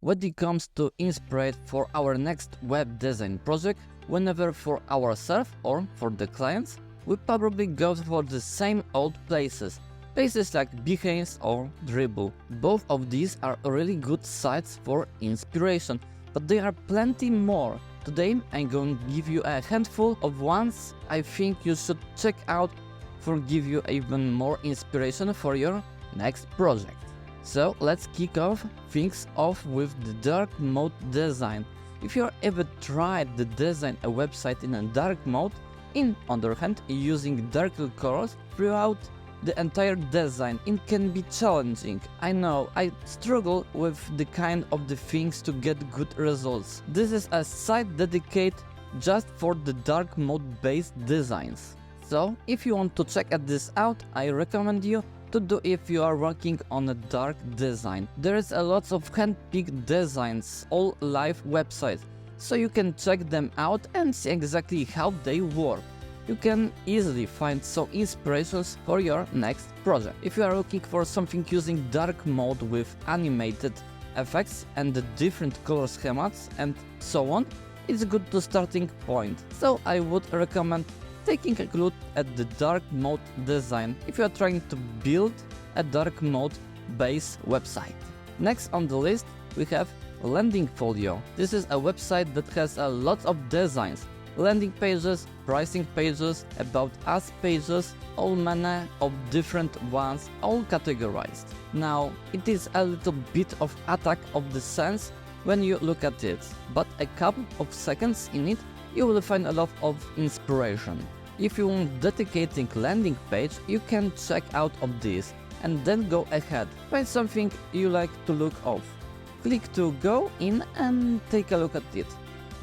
when it comes to inspiration for our next web design project, whenever for ourselves or for the clients, we probably go for the same old places. Places like Behance or Dribble. Both of these are really good sites for inspiration, but there are plenty more. Today I'm going to give you a handful of ones I think you should check out for give you even more inspiration for your next project. So let's kick things off with the dark mode design. If you ever tried to design a website in a dark mode, in other hand using darker colors throughout the entire design, it can be challenging. I know, I struggle with the kind of the things to get good results. This is a site dedicated just for the dark mode based designs. So if you want to check this out, I recommend you to do if you are working on a dark design. There is a lot of hand-picked designs, all live websites, so you can check them out and see exactly how they work. You can easily find some inspirations for your next project. If you are looking for something using dark mode with animated effects and the different color schemas and so on, it's a good starting point. So I would recommend taking a look at the dark mode design if you are trying to build a dark mode based website. Next on the list we have Landing Folio. This is a website that has a lot of designs. Landing pages, pricing pages, about us pages, all manner of different ones, all categorized. Now, it is a little bit of attack of the sense when you look at it, but a couple of seconds in it, you will find a lot of inspiration. If you want dedicating landing page, you can check out of this, and then go ahead, find something you like to look of. Click to go in and take a look at it,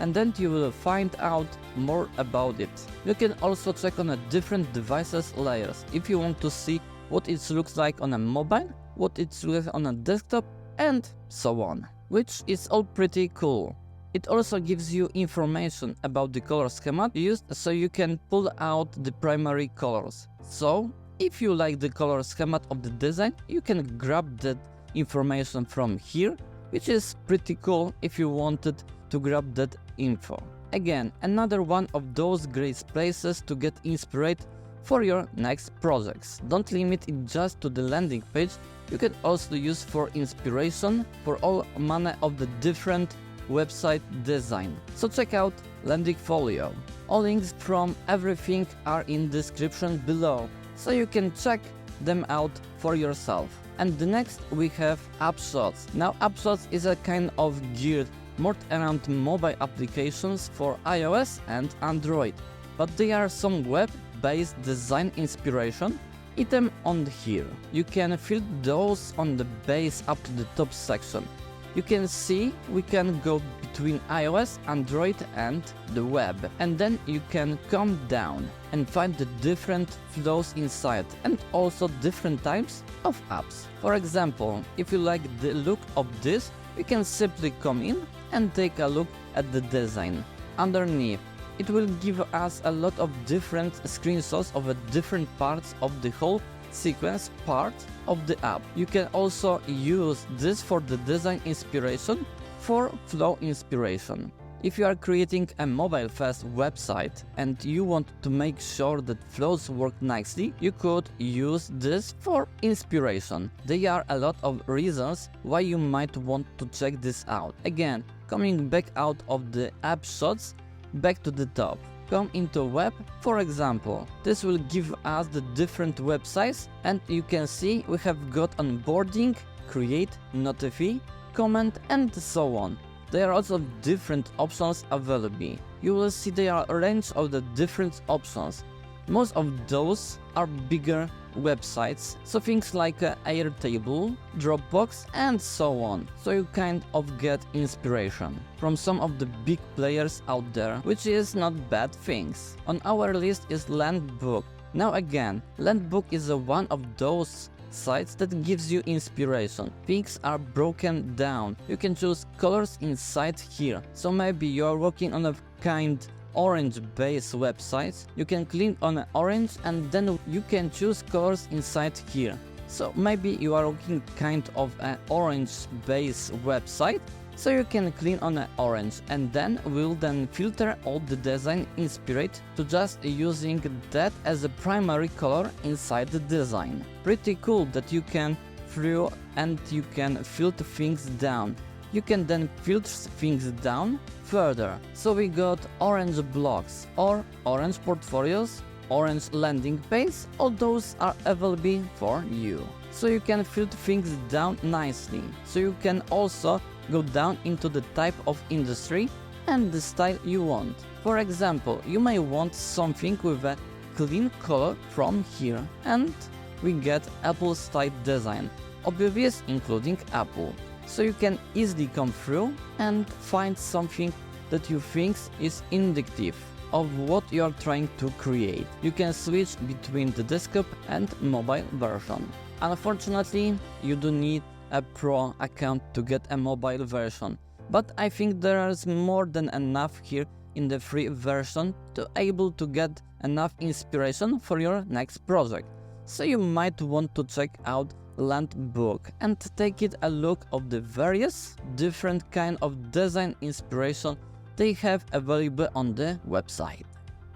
and then you will find out more about it. You can also check on a different devices layers if you want to see what it looks like on a mobile, what it looks like on a desktop, and so on, which is all pretty cool. It also gives you information about the color schema used, so you can pull out the primary colors. So if you like the color schema of the design, you can grab that information from here, which is pretty cool if you wanted to grab that info. Again, another one of those great places to get inspired for your next projects. Don't limit it just to the landing page, you can also use for inspiration for all manner of the different website design. So check out Landing Folio. All links from everything are in description below, so you can check them out for yourself. And the next we have AppShots. Now AppShots is a kind of geared more around mobile applications for iOS and Android, but there are some web-based design inspiration item on here. You can fill those on the base up to the top section. You can see we can go between iOS, Android and the web, and then you can come down and find the different flows inside and also different types of apps. For example, if you like the look of this, you can simply come in and take a look at the design. Underneath, it will give us a lot of different screenshots of different parts of the whole sequence part of the app. You can also use this for the design inspiration, for flow inspiration. If you are creating a mobile-first website and you want to make sure that flows work nicely, you could use this for inspiration. There are a lot of reasons why you might want to check this out. Again, coming back out of the AppShots, back to the top. Come into web, for example. This will give us the different websites, and you can see we have got onboarding, create, notify, comment and so on. There are also different options available. You will see there are a range of the different options. Most of those are bigger websites, so things like Airtable, Dropbox and so on. So you kind of get inspiration from some of the big players out there, which is not bad things. On our list is Landbook. Now again, Landbook is one of those sites that gives you inspiration. Things are broken down. You can choose colors inside here. So maybe you are working on a kind orange base website. You can click on orange and then you can choose colors inside here. So maybe you are working kind of an orange base website So you can click on an orange, and then we'll filter all the design inspired to just using that as a primary color inside the design. Pretty cool that you can through and you can filter things down. You can then filter things down further. So we got orange blocks or orange portfolios, orange landing page, all those are available for you. So you can filter things down nicely. So you can also go down into the type of industry and the style you want. For example, you may want something with a clean color from here, and we get Apple style design, obvious including Apple. So you can easily come through and find something that you think is indicative of what you are trying to create. You can switch between the desktop and mobile version. Unfortunately, you do need a pro account to get a mobile version, but I think there is more than enough here in the free version to able to get enough inspiration for your next project. So you might want to check out Landbook and take it a look of the various different kind of design inspiration they have available on the website.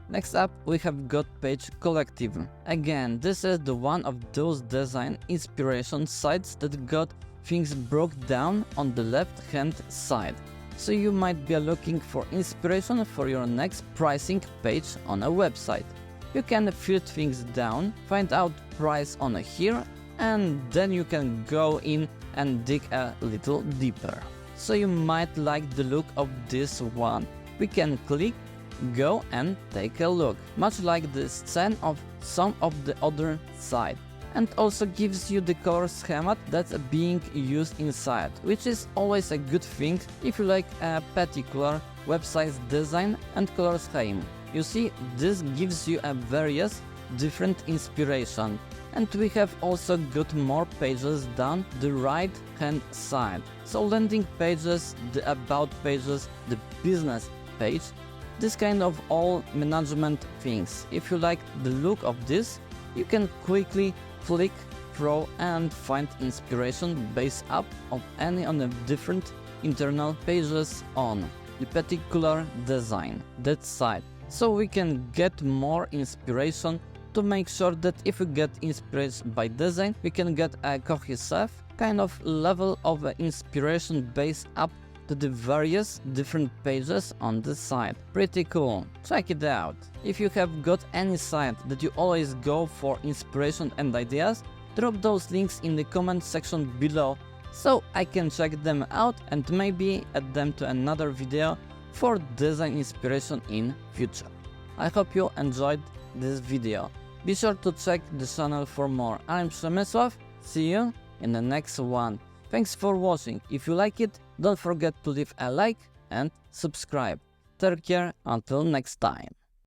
Next up, we have got Page Collective. Again, this is the one of those design inspiration sites that got things broke down on the left hand side. So you might be looking for inspiration for your next pricing page on a website. You can filter things down, find out price on here, and then you can go in and dig a little deeper. So you might like the look of this one. We can click, go and take a look, much like the scene of some of the other side, and also gives you the color schema that's being used inside, which is always a good thing if you like a particular website design and color scheme. You see, this gives you a various different inspiration, and we have also got more pages down the right hand side. So landing pages, the about pages, the business page, this kind of all management things. If you like the look of this, you can quickly click through and find inspiration based up of any on the different internal pages on the particular design, that side. So we can get more inspiration to make sure that if we get inspired by design, we can get a cohesive kind of level of inspiration based up to the various different pages on the site. Pretty cool, check it out. If you have got any site that you always go for inspiration and ideas, drop those links in the comment section below so I can check them out and maybe add them to another video for design inspiration in future. I hope you enjoyed this video. Be sure to check the channel for more. I'm Przemysław, see you in the next one. Thanks for watching. If you like it, don't forget to leave a like and subscribe. Take care until next time.